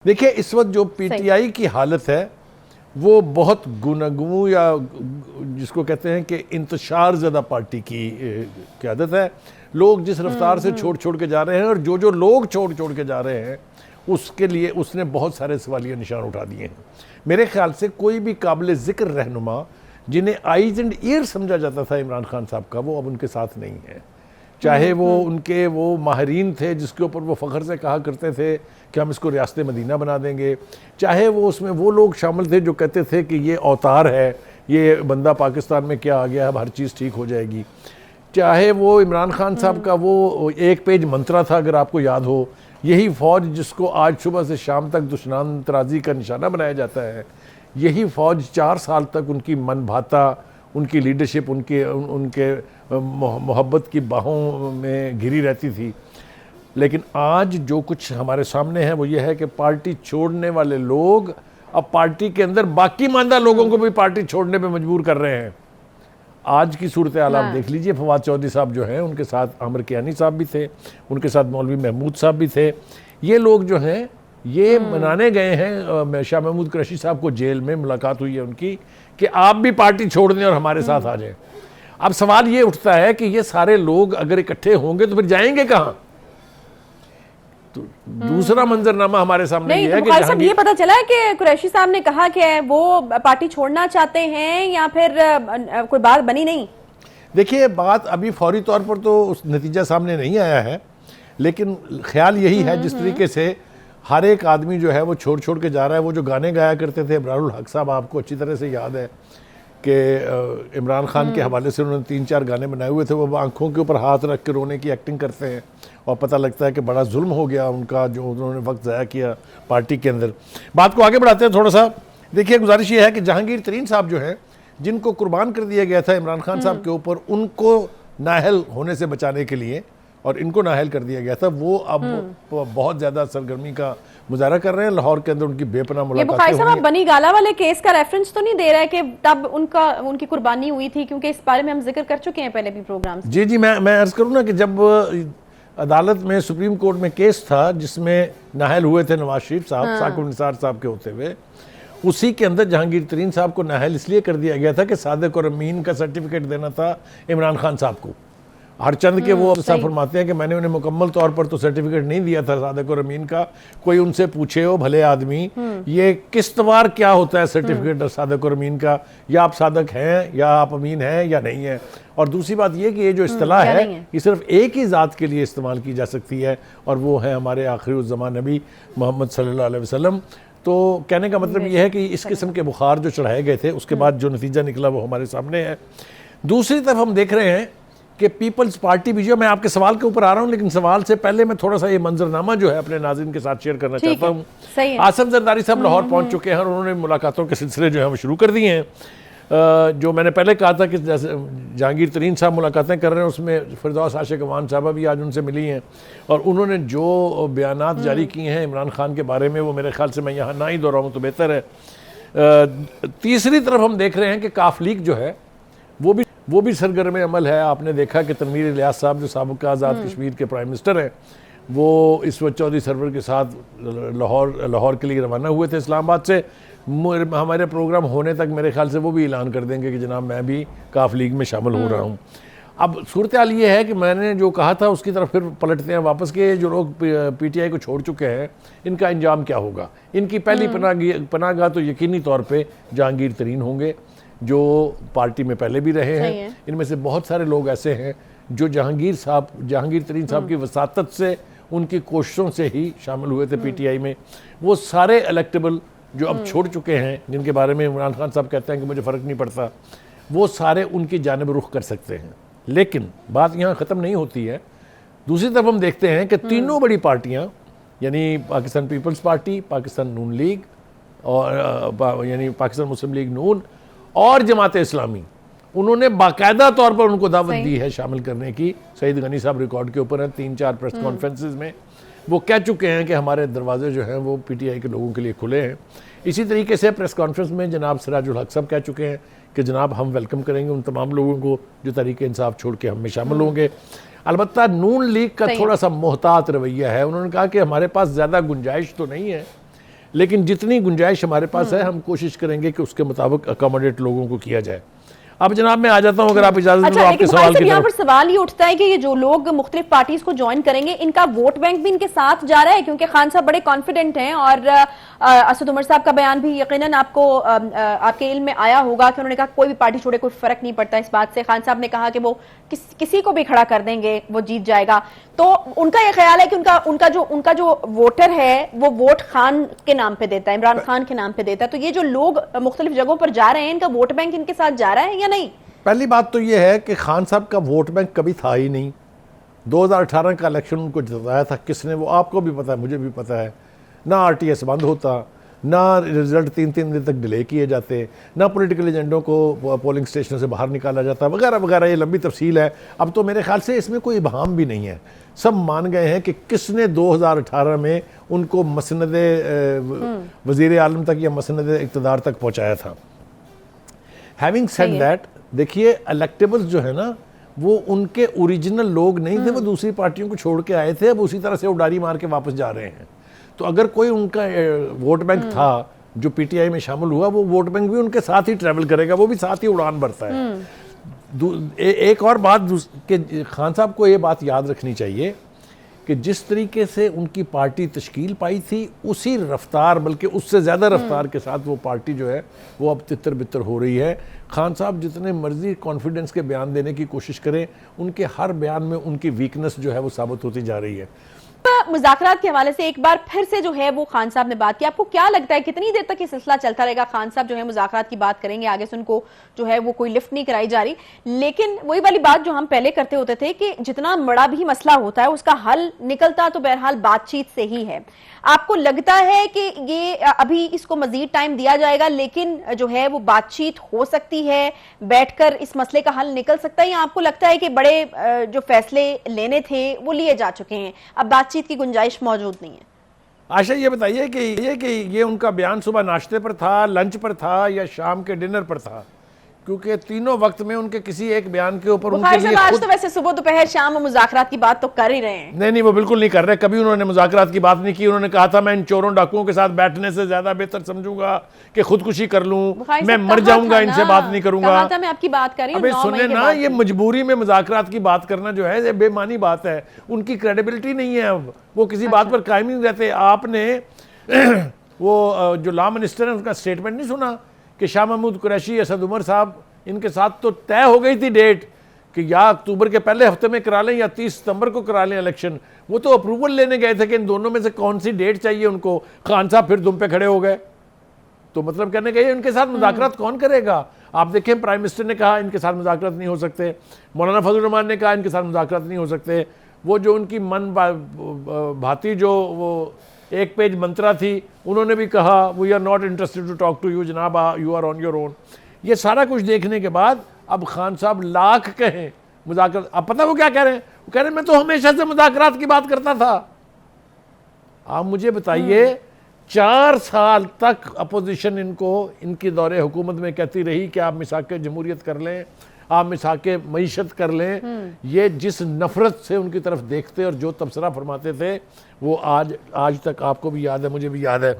देखिए इस वक्त जो पीटीआई की हालत है वो बहुत गुनगू या जिसको कहते हैं कि इंतशार ज़्यादा पार्टी की क़यादत है। लोग जिस रफ्तार से छोड़ छोड़ के जा रहे हैं और जो लोग छोड़ छोड़ के जा रहे हैं उसके लिए उसने बहुत सारे सवालिया निशान उठा दिए हैं। मेरे ख्याल से कोई भी काबिल ज़िक्र रहनुमा जिन्हें आइज एंड ईयर समझा जाता था इमरान खान साहब का, वो अब उनके साथ नहीं है। चाहे वो उनके वो माहरीन थे जिसके ऊपर वो फ़ख्र से कहा करते थे कि हम इसको रियासत मदीना बना देंगे, चाहे वो उसमें वो लोग शामिल थे जो कहते थे कि ये अवतार है, ये बंदा पाकिस्तान में क्या आ गया, अब हर चीज़ ठीक हो जाएगी, चाहे वो इमरान खान साहब का वो एक पेज मंत्रा था, अगर आपको याद हो, यही फ़ौज जिसको आज सुबह से शाम तक दुश्मन तराजी का निशाना बनाया जाता है, यही फ़ौज 4 साल तक उनकी मन भाता, उनकी लीडरशिप, उनके मोहब्बत की बाहों में घिरी रहती थी। लेकिन आज जो कुछ हमारे सामने है वो ये है कि पार्टी छोड़ने वाले लोग अब पार्टी के अंदर बाकी मानदा लोगों को भी पार्टी छोड़ने पे मजबूर कर रहे हैं। आज की सूरत हाल आप देख लीजिए, फवाद चौधरी साहब जो हैं उनके साथ आमिर कियानी साहब भी थे, उनके साथ मौलवी महमूद साहब भी थे। ये लोग जो हैं ये मनाने गए हैं शाह महमूद कुरैशी साहब को जेल में मुलाकात हुई है उनकी कि आप भी पार्टी छोड़ दें और हमारे साथ आ जाएं। अब सवाल ये उठता है कि ये सारे लोग अगर इकट्ठे होंगे तो फिर जाएंगे कहाँ? तो दूसरा मंजरनामा हमारे सामने ये है कि साहब ये पता चला है कि कुरैशी साहब ने कहा कि वो पार्टी छोड़ना चाहते हैं या फिर कोई बात बनी नहीं? देखिए बात अभी फौरी तौर पर तो उस नतीजा सामने नहीं आया है, लेकिन ख्याल यही है जिस तरीके से हर एक आदमी जो है वो छोड़ छोड़ के जा रहा है। वो जो गाने गाया करते थे इब्रारुल हक साहब, आपको अच्छी तरह से याद है कि इमरान खान के हवाले से उन्होंने 3-4 गाने बनाए हुए थे। वो आंखों के ऊपर हाथ रख के रोने की एक्टिंग करते हैं और पता लगता है कि बड़ा जुल्म हो गया उनका जो उन्होंने वक्त ज़ाया किया पार्टी के अंदर। बात को आगे बढ़ाते हैं थोड़ा सा। देखिए गुजारिश ये है कि जहांगीर तरीन साहब जो हैं जिनको कुर्बान कर दिया गया था इमरान खान साहब के ऊपर, उनको नाअहल होने से बचाने के लिए और इनको नाअहल कर दिया गया था, वो अब बहुत ज़्यादा सरगर्मी का मुजाहरा कर रहे हैं। लाहौर के अंदर उनकी बेपनाह मुलाकातें हुई हैं। बनी गाला वाले केस का रेफरेंस तो नहीं दे रहा है कि तब उनकी कुर्बानी हुई थी, क्योंकि इस बारे में हम जिक्र कर चुके हैं पहले भी प्रोग्राम। जी मैं अर्ज करूँ ना कि जब अदालत में सुप्रीम कोर्ट में केस था जिसमें नाअहल हुए थे नवाज शरीफ साहब साकिब निसार साहब के होते हुए, उसी के अंदर जहांगीर तरीन साहब को नाअहल इसलिए कर दिया गया था कि सादिक और अमीन का सर्टिफिकेट देना था इमरान खान साहब को। हरचंद के वो साहब फरमाते हैं कि मैंने उन्हें मुकम्मल तौर पर तो सर्टिफिकेट नहीं दिया था सादिक और अमीन का। कोई उनसे पूछे हो भले आदमी ये किस्तवार क्या होता है सर्टिफिकेट सादिक और अमीन का, या आप सादिक हैं या आप अमीन हैं या नहीं है। और दूसरी बात ये कि ये जो इस्तिलाह है ये सिर्फ एक ही ज़ात के लिए इस्तेमाल की जा सकती है और वो है हमारे आखिरुज़्ज़मान नबी मोहम्मद सल्लल्लाहु अलैहि वसल्लम। तो कहने का मतलब ये है कि इस किस्म के बुखार जो चढ़ाए गए थे उसके बाद जो नतीजा निकला वो हमारे सामने है। दूसरी तरफ हम देख रहे हैं कि पीपल्स पार्टी भी जो, मैं आपके सवाल के ऊपर आ रहा हूं लेकिन सवाल से पहले मैं थोड़ा सा ये मंजरनामा जो है अपने नाज़रीन के साथ शेयर करना चाहता हूं। आसिफ जरदारी साहब लाहौर पहुंच चुके हैं और उन्होंने मुलाकातों के सिलसिले जो है वो शुरू कर दिए हैं। जो मैंने पहले कहा था कि जैसे जहांगीर तरीन साहब मुलाकातें कर रहे हैं उसमें फिरदौस आशिक अमान साहबा भी आज उनसे मिली हैं और उन्होंने जो बयानात जारी किए हैं इमरान खान के बारे में वो मेरे ख्याल से मैं यहाँ ना ही दोहराऊँ तो बेहतर है। तीसरी तरफ हम देख रहे हैं कि काफ लीग जो है वो भी सरगर्म अमल है। आपने देखा कि तनवीर इलियास साहब जो साबिक़ आज़ाद कश्मीर के प्राइम मिनिस्टर हैं वो इस वक्त चौधरी सरवर के साथ लाहौर के लिए रवाना हुए थे इस्लामाबाद से। हमारे प्रोग्राम होने तक मेरे ख्याल से वो भी ऐलान कर देंगे कि जनाब मैं भी काफ लीग में शामिल हो रहा हूँ। अब सूरत हाल ये है कि मैंने जो कहा था उसकी तरफ फिर पलटते हैं वापस के जो लोग पीटीआई को छोड़ चुके हैं इनका अंजाम क्या होगा। इनकी पहली पनाहगाह तो यकीनी तौर पर जहांगीर तरीन होंगे जो पार्टी में पहले भी रहे हैं। इनमें से बहुत सारे लोग ऐसे हैं जो जहांगीर तरीन साहब की वसातत से, उनकी कोशिशों से ही शामिल हुए थे पीटीआई में। वो सारे इलेक्टेबल जो अब छोड़ चुके हैं जिनके बारे में इमरान खान साहब कहते हैं कि मुझे फ़र्क नहीं पड़ता, वो सारे उनकी जानिब रुख कर सकते हैं। लेकिन बात यहाँ ख़त्म नहीं होती है। दूसरी तरफ हम देखते हैं कि तीनों बड़ी पार्टियाँ यानी पाकिस्तान पीपल्स पार्टी, पाकिस्तान नून लीग और यानी पाकिस्तान मुस्लिम लीग नून और जमात इस्लामी, उन्होंने बाकायदा तौर पर उनको दावत दी है शामिल करने की। सईद गनी साहब रिकॉर्ड के ऊपर हैं, 3-4 प्रेस कॉन्फ्रेंसेस में वो कह चुके हैं कि हमारे दरवाजे जो हैं वो पीटीआई के लोगों के लिए खुले हैं। इसी तरीके से प्रेस कॉन्फ्रेंस में जनाब सिराजुल हक साहब कह चुके हैं कि जनाब हम वेलकम करेंगे उन तमाम लोगों को जो तरीके इंसाफ छोड़ के हम में शामिल होंगे। अलबत्ता नून लीग का थोड़ा सा मोहतात रवैया है। उन्होंने कहा कि हमारे पास ज़्यादा गुंजाइश तो नहीं है लेकिन जितनी गुंजाइश हमारे पास है हम कोशिश करेंगे कि उसके मुताबिक अकोमोडेट लोगों को किया जाए। अब जनाब मैं आ जाता हूं, अगर आप इजाजत दें तो आपके सवाल की यहाँ तरफ। पर सवाल ये उठता है कि ये जो लोग मुख्तलिफ पार्टीज को ज्वाइन करेंगे, इनका वोट बैंक भी इनके साथ जा रहा है, क्योंकि खान साहब बड़े कॉन्फिडेंट हैं और असद उमर साहब का बयान भी यकीनन आपको आपके इल्म में आया होगा कि उन्होंने कहा कोई भी पार्टी छोड़े कोई फर्क नहीं पड़ता इस बात से। खान साहब ने कहा कि वो किसी को भी खड़ा कर देंगे, वो जीत जाएगा। तो उनका ये ख्याल है कि उनका जो वोटर है वो वोट खान के नाम पे देता है, इमरान खान के नाम पे देता है। तो ये जो लोग मुख्तलिफ जगहों पर जा रहे हैं, इनका वोट बैंक इनके साथ जा रहा है या नहीं? पहली बात तो यह है कि खान साहब का वोट बैंक कभी था ही नहीं। 2018 का इलेक्शन उनको जिताया था किसने, वो आपको भी पता है, मुझे भी पता है। ना आरटीएस बंद होता, ना रिजल्ट 3-3 दिन तक डिले किए जाते, ना पॉलिटिकल एजेंडों को पोलिंग स्टेशन से बाहर निकाला जाता, वगैरह वगैरह। ये लंबी तफसील है। अब तो मेरे ख्याल से इसमें कोई इबहाम भी नहीं है। सब मान गए हैं कि किसने 2018 में उनको मसनद वज़ीर आलम तक या मसनद इक़्तिदार तक पहुँचाया था। हैविंग सेड दैट, देखिए इलेक्टेबल्स जो है ना वो उनके ओरिजिनल लोग नहीं थे, वो दूसरी पार्टियों को छोड़ के आए थे, अब उसी तरह से उड़ारी मार के वापस जा रहे हैं। तो अगर कोई उनका वोट बैंक था जो पीटीआई में शामिल हुआ, वो वोट बैंक भी उनके साथ ही ट्रैवल करेगा, वो भी साथ ही उड़ान भरता है। एक और बात कि खान साहब को ये बात याद रखनी चाहिए कि जिस तरीके से उनकी पार्टी तश्कील पाई थी, उसी रफ्तार बल्कि उससे ज़्यादा रफ्तार के साथ वो पार्टी जो है वो अब तितर बितर हो रही है। खान साहब जितने मर्जी कॉन्फिडेंस के बयान देने की कोशिश करें, उनके हर बयान में उनकी वीकनेस जो है वो साबित होती जा रही है। मुज़ाकरात के हवाले से एक बार फिर से जो है वो खान साहब ने बात की। आपको क्या लगता है कितनी देर तक ये सिलसिला चलता रहेगा? खान साहब जो है मुज़ाकरात की बात करेंगे, आगे से उनको जो है वो कोई लिफ्ट नहीं कराई जा रही, लेकिन वही वाली बात जो हम पहले करते होते थे कि जितना बड़ा भी मसला होता है उसका हल निकलता तो बहरहाल बातचीत से ही है। आपको लगता है कि ये अभी इसको मजीद टाइम दिया जाएगा, लेकिन जो है वो बातचीत हो सकती है, बैठकर इस मसले का हल निकल सकता है, या आपको लगता है कि बड़े जो फैसले लेने थे वो लिए जा चुके हैं, अब बातचीत की गुंजाइश मौजूद नहीं है? आशा ये बताइए कि ये उनका बयान सुबह नाश्ते पर था, लंच पर था या शाम के डिनर पर था? क्योंकि तीनों वक्त में उनके किसी एक बयान के ऊपर उनके लिए आज तो वैसे सुबह दोपहर शाम मुज़ाकरात की बात तो कर ही रहे हैं। नहीं, वो बिल्कुल नहीं कर रहे। कभी उन्होंने मुज़ाकरात की बात नहीं की। उन्होंने कहा था मैं इन चोरों डाकुओं के साथ बैठने से ज्यादा बेहतर समझूंगा कि खुदकुशी कर लूं, मैं मर जाऊंगा, इनसे बात नहीं करूंगा। मैं आपकी बात कर रही हूं। अबे सुने ना, ये मजबूरी में मुज़ाकरात की बात करना जो है ये बेमानी बात है। उनकी क्रेडिबिलिटी नहीं है, अब वो किसी बात पर कायम नहीं रहते। आपने वो जो लॉ मिनिस्टर है उनका स्टेटमेंट नहीं सुना कि शाह महमूद कुरैशी, असद उमर साहब, इनके साथ तो तय हो गई थी डेट कि या अक्टूबर के पहले हफ्ते में करा लें या 30 सितंबर को करा लें इलेक्शन। वो तो अप्रूवल लेने गए थे कि इन दोनों में से कौन सी डेट चाहिए उनको। खान साहब फिर दुम पे खड़े हो गए। तो मतलब कहने गए उनके साथ मुज़ाकरात कौन करेगा? आप देखें, प्राइम मिनिस्टर ने कहा इनके साथ मुज़ाकरात नहीं हो सकते, मौलाना फजल रहमान ने कहा इनके साथ मुज़ाकरात नहीं हो सकते। वो जो उनकी मन भाती जो वो एक पेज मंत्रा थी, उन्होंने भी कहा we are not interested to talk to you जनाब, you are on your own. ये सारा कुछ देखने के बाद अब खान साहब लाख कहें मुज़ाकरात, अब पता वो क्या कह रहे हैं? वो कह रहे हैं मैं तो हमेशा से मुज़ाकरात की बात करता था। आप मुझे बताइए, 4 साल तक अपोजिशन इनको इनकी दौरे हुकूमत में कहती रही कि आप मिसाक जमहूरियत कर लें, आप मिसाक मईशत कर लें। ये जिस नफरत से उनकी तरफ देखते और जो तबसरा फरमाते थे वो आज तक आपको भी याद है, मुझे भी याद है।